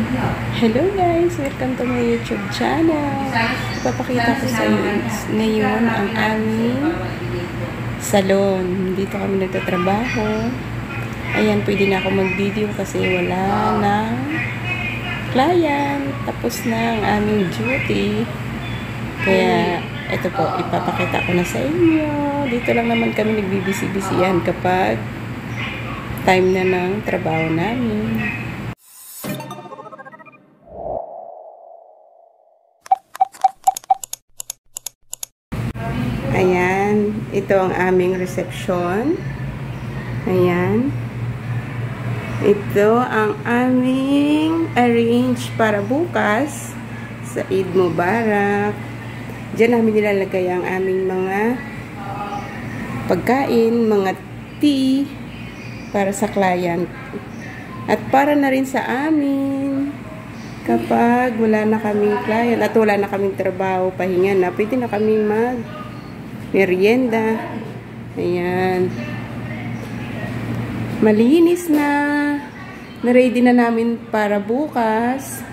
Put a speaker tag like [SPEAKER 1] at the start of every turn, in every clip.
[SPEAKER 1] Hello guys! Welcome to my YouTube channel. Ipapakita ko sa inyo ngayon ang aming salon. Dito kami nagtatrabaho. Ayan, pwede na ako mag-video kasi wala na client. Tapos na ang aming duty. Kaya, ito po, ipapakita ko na sa inyo. Dito lang naman kami nagbibisi-bisihan kapag time na ng trabaho namin. Ayan, ito ang aming reception. Ayan. Ito ang aming arrange para bukas sa Eid Mubarak. Diyan namin nilalagay ang aming mga pagkain, mga tea para sa client. At para na rin sa amin. Kapag wala na kaming client at wala na kaming trabaho, pahinga na, pwede na kaming merienda. Ayan. Malinis na. Na-ready na namin para bukas.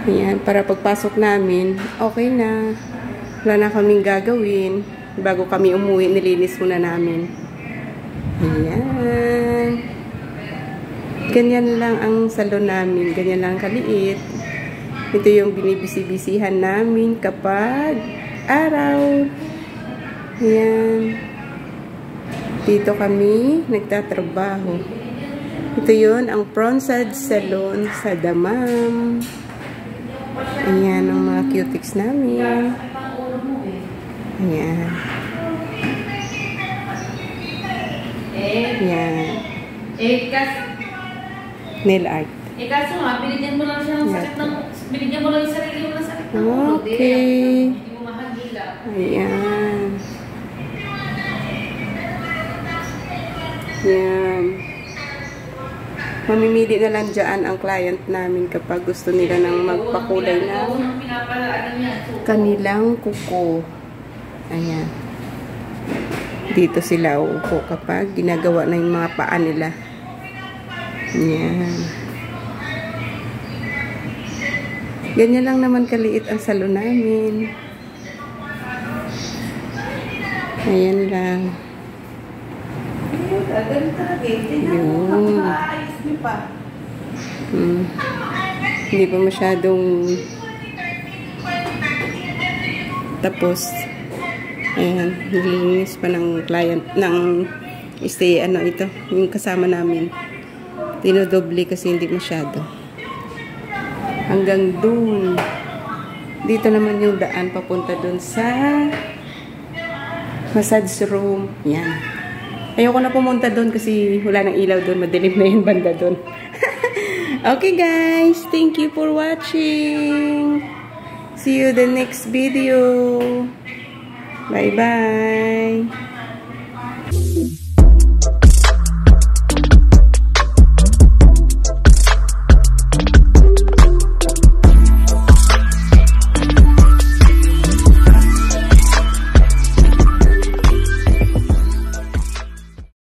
[SPEAKER 1] Ayan. Para pagpasok namin, okay na. Wala na kaming gagawin. Bago kami umuwi, nilinis muna namin. Ayan. Ganyan lang ang salon namin. Ganyan lang kaliit. Ito yung binibisi-bisihan namin kapag araw. Ayan. Dito kami nagtatrabaho. Ito yun, ang Pronsad Salon sa Damam. Ayan, ang mga cutics namin. Ayan. Ayan. Nail art.
[SPEAKER 2] Kaso nga, binigyan mo lang siya ng sakit ng... Binigyan mo lang yung sarili mo ng sakit ng ulo.
[SPEAKER 1] Okay.
[SPEAKER 2] Hindi mo mahagila.
[SPEAKER 1] Ayan. Ayan. Mamimili na lang dyan ang client namin kapag gusto nila ng magpakulay ng kanilang kuko. Ayan. Dito sila uupo kapag ginagawa na yung mga paa nila. Ayan. Ganyan lang naman kaliit ang salon namin. Ayan lang. Yun. Hindi pa masyadong tapos. Ayan. Nilinis pa ng client ng stay, ano ito, yung kasama namin. Tinodoble kasi hindi masyado. Hanggang dun. Dito naman yung daan papunta dun sa massage room. Yan. Ayoko na pumunta dun kasi wala nang ilaw dun. Madilim na yung banda dun. Okay guys. Thank you for watching. See you the next video. Bye bye.